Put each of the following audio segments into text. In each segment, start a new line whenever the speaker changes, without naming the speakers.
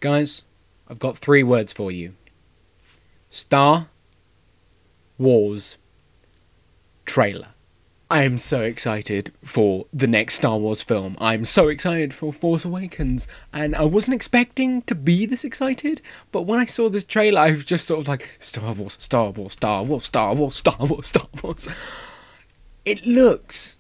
Guys, I've got 3 words for you. Star Wars trailer. I am so excited for the next Star Wars film. I'm so excited for Force Awakens, and I wasn't expecting to be this excited, but when I saw this trailer, I was just sort of like, Star Wars, Star Wars, Star Wars, Star Wars, Star Wars, Star Wars. It looks...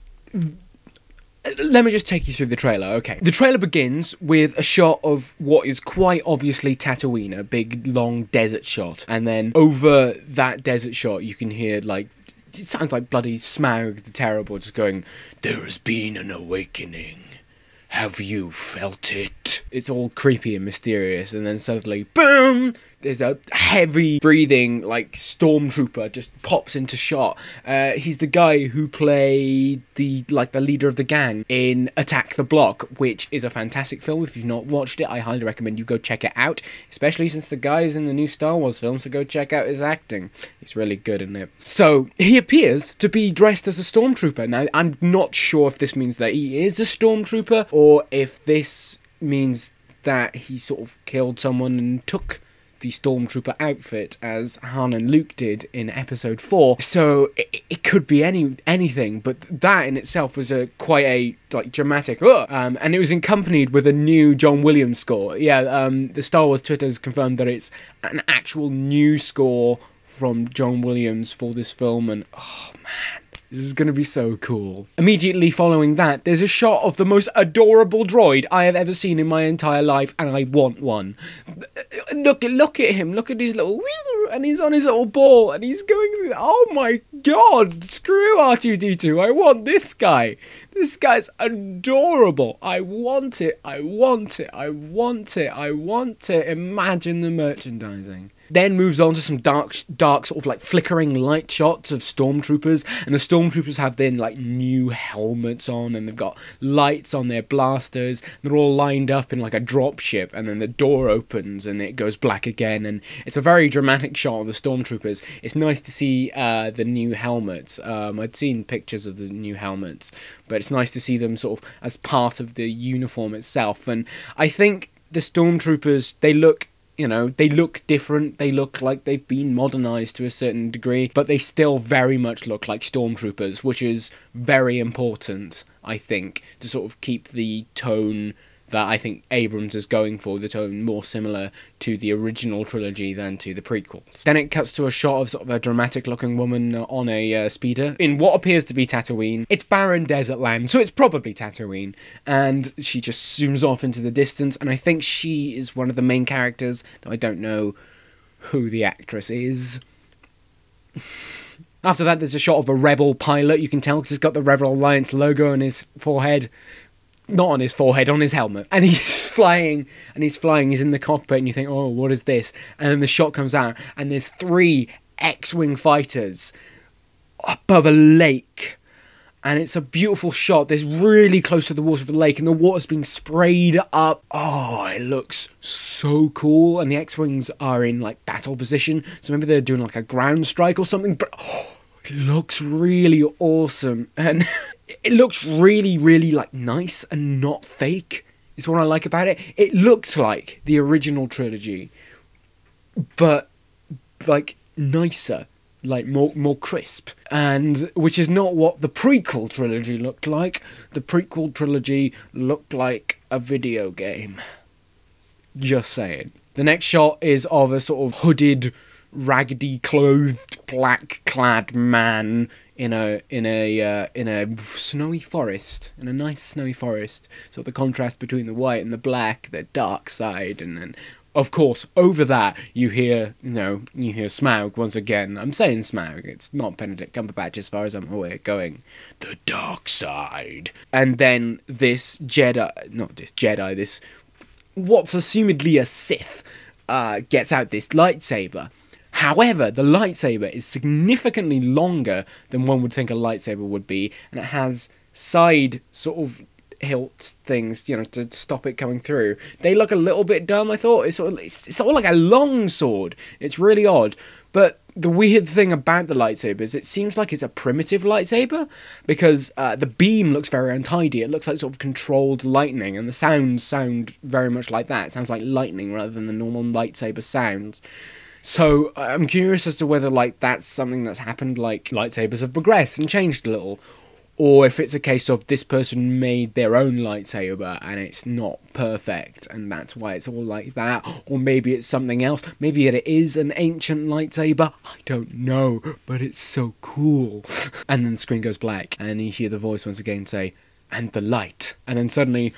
Let me just take you through the trailer, okay. The trailer begins with a shot of what is quite obviously Tatooine, a big, long desert shot. And then over that desert shot, you can hear, like, it sounds like bloody Smaug the Terrible just going, "There has been an awakening. Have you felt it?" It's all creepy and mysterious, and then suddenly, boom! There's a heavy breathing, like, stormtrooper just pops into shot. He's the guy who played the leader of the gang in Attack the Block, which is a fantastic film. If you've not watched it, I highly recommend you go check it out, especially since the guy is in the new Star Wars film, so go check out his acting. It's really good in it. So, he appears to be dressed as a stormtrooper. Now, I'm not sure if this means that he is a stormtrooper, or if this means that he sort of killed someone and took the stormtrooper outfit as Han and Luke did in episode 4. So it could be anything, but that in itself was quite a dramatic and it was accompanied with a new John Williams score. Yeah, the Star Wars Twitter has confirmed that it's an actual new score from John Williams for this film, and oh man, this is going to be so cool. Immediately following that, there's a shot of the most adorable droid I have ever seen in my entire life, and I want one. Look at him. Look at his little... And he's on his little ball, and he's going through... Oh my god! Screw R2-D2. I want this guy. This guy's adorable. I want it. I want it. I want it. I want it. Imagine the merchandising. Then moves on to some dark sort of like flickering light shots of stormtroopers, and the stormtroopers have then like new helmets on, and they've got lights on their blasters. They're all lined up in like a dropship, and then the door opens and it goes black again, and it's a very dramatic shot of the stormtroopers. It's nice to see the new helmets. I'd seen pictures of the new helmets, but it's nice to see them sort of as part of the uniform itself. And I think the stormtroopers, they look different. They look like they've been modernised to a certain degree, but they still very much look like stormtroopers, which is very important, I think, to sort of keep the tone that I think Abrams is going for, the tone more similar to the original trilogy than to the prequels. Then it cuts to a shot of sort of a dramatic looking woman on a speeder in what appears to be Tatooine. It's barren desert land, so it's probably Tatooine, and she just zooms off into the distance, and I think she is one of the main characters, though I don't know who the actress is. After that, there's a shot of a Rebel pilot. You can tell because he's got the Rebel Alliance logo on his forehead. Not on his forehead, on his helmet. And he's flying, he's in the cockpit, and you think, oh, what is this? And then the shot comes out, and there's 3 X-Wing fighters above a lake. And it's a beautiful shot. They're really close to the water of the lake, and the water's being sprayed up. Oh, it looks so cool. And the X-Wings are in, like, battle position. So maybe they're doing, like, a ground strike or something. But, oh, it looks really awesome. And... it looks really, really, like, nice and not fake, is what I like about it. It looks like the original trilogy, but, like, nicer, like, more crisp. And, which is not what the prequel trilogy looked like. The prequel trilogy looked like a video game. Just saying. The next shot is of a sort of hooded, raggedy clothed, black-clad man in a snowy forest, in a nice snowy forest. So the contrast between the white and the black, the dark side, and then of course over that you hear Smaug once again. I'm saying Smaug, it's not Benedict Cumberbatch as far as I'm aware, going the dark side. And then this this what's assumedly a Sith gets out this lightsaber. However, the lightsaber is significantly longer than one would think a lightsaber would be, and it has side sort of hilt things, to stop it coming through. They look a little bit dumb, I thought. It's sort of like a long sword. It's really odd. But The weird thing about the lightsaber is it seems like it's a primitive lightsaber, because the beam looks very untidy. It looks like sort of controlled lightning, and the sounds sound very much like that. It sounds like lightning rather than the normal lightsaber sounds. So I'm curious as to whether, like, that's something that's happened, like lightsabers have progressed and changed a little, or if it's a case of this person made their own lightsaber and it's not perfect and that's why it's all like that. Or maybe it's something else. Maybe it is an ancient lightsaber. I don't know, but it's so cool. And then the screen goes black and you hear the voice once again say, "And the light." And then suddenly,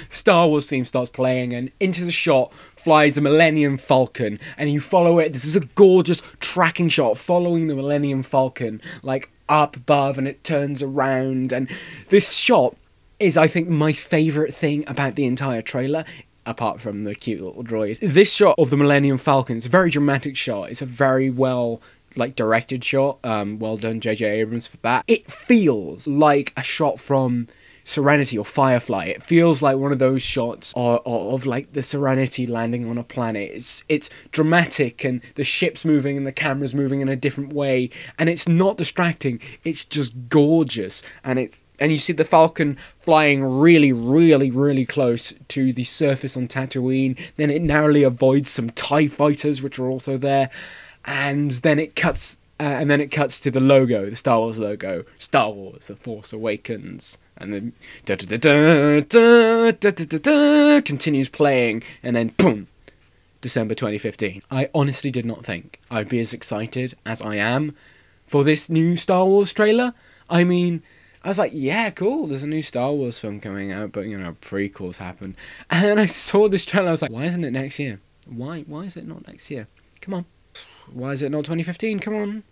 Star Wars theme starts playing, and into the shot flies a Millennium Falcon, and you follow it. This is a gorgeous tracking shot following the Millennium Falcon, like up above, and it turns around. And this shot is, I think, my favourite thing about the entire trailer, apart from the cute little droid. This shot of the Millennium Falcon is a very dramatic shot. It's a very well, like, directed shot. Well done, J.J. Abrams, for that. It feels like a shot from Serenity or Firefly. It feels like one of those shots of like the Serenity landing on a planet. It's dramatic, and the ship's moving and the camera's moving in a different way, and it's not distracting. It's just gorgeous, and you see the Falcon flying really, really, really close to the surface on Tatooine. Then it narrowly avoids some TIE fighters, which are also there, and then it cuts to the logo, the Star Wars logo, Star Wars: The Force Awakens. And then continues playing, and then boom, December 2015. I honestly did not think I'd be as excited as I am for this new Star Wars trailer. I mean, I was like, yeah, cool, there's a new Star Wars film coming out, but, you know, prequels happen. And then I saw this trailer, I was like, why isn't it next year? Why is it not next year? Come on. Why is it not 2015? Come on.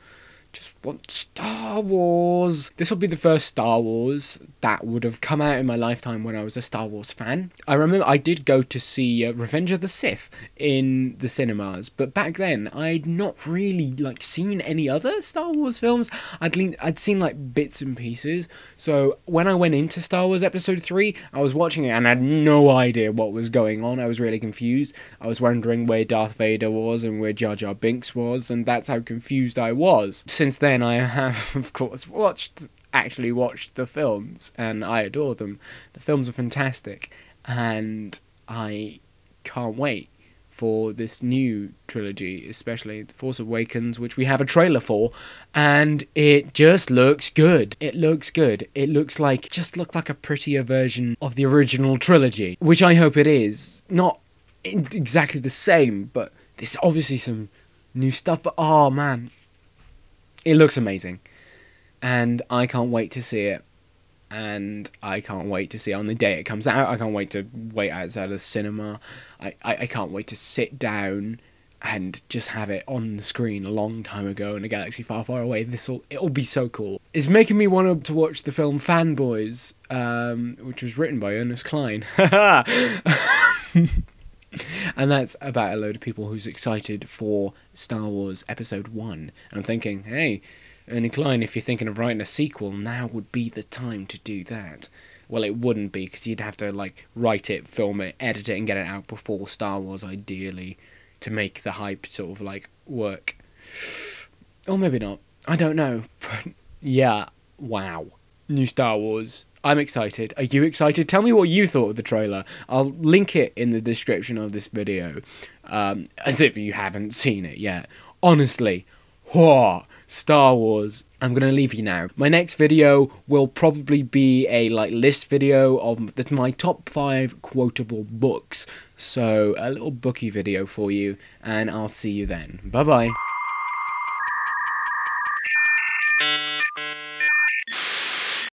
Just want Star Wars. This will be the first Star Wars that would have come out in my lifetime when I was a Star Wars fan. I remember I did go to see Revenge of the Sith in the cinemas, but back then I'd not really like seen any other Star Wars films. I'd seen like bits and pieces. So when I went into Star Wars Episode 3, I was watching it and I had no idea what was going on. I was really confused. I was wondering where Darth Vader was and where Jar Jar Binks was, and that's how confused I was. Since then, I have, of course, actually watched the films, and I adore them. The films are fantastic, and I can't wait for this new trilogy, especially The Force Awakens, which we have a trailer for, and it just looks good. It looks good. It looks like a prettier version of the original trilogy, which I hope it is. Not exactly the same, but there's obviously some new stuff, but oh man, it looks amazing, and I can't wait to see it, and I can't wait to see it on the day it comes out. I can't wait to wait outside of the cinema. I can't wait to sit down and just have it on the screen a long time ago in a galaxy far, far away. It'll be so cool. It's making me want to watch the film Fanboys, which was written by Ernest Cline. And that's about a load of people who's excited for Star Wars Episode 1. And I'm thinking, hey, Ernie Klein, if you're thinking of writing a sequel, now would be the time to do that. Well, it wouldn't be, because you'd have to, like, write it, film it, edit it, and get it out before Star Wars, ideally, to make the hype sort of, like, work. Or maybe not. I don't know. But, yeah, wow. New Star Wars. I'm excited. Are you excited? Tell me what you thought of the trailer. I'll link it in the description of this video, as if you haven't seen it yet. Honestly, whoa, Star Wars. I'm going to leave you now. My next video will probably be a list video of my top 5 quotable books. So a little bookie video for you, and I'll see you then. Bye-bye.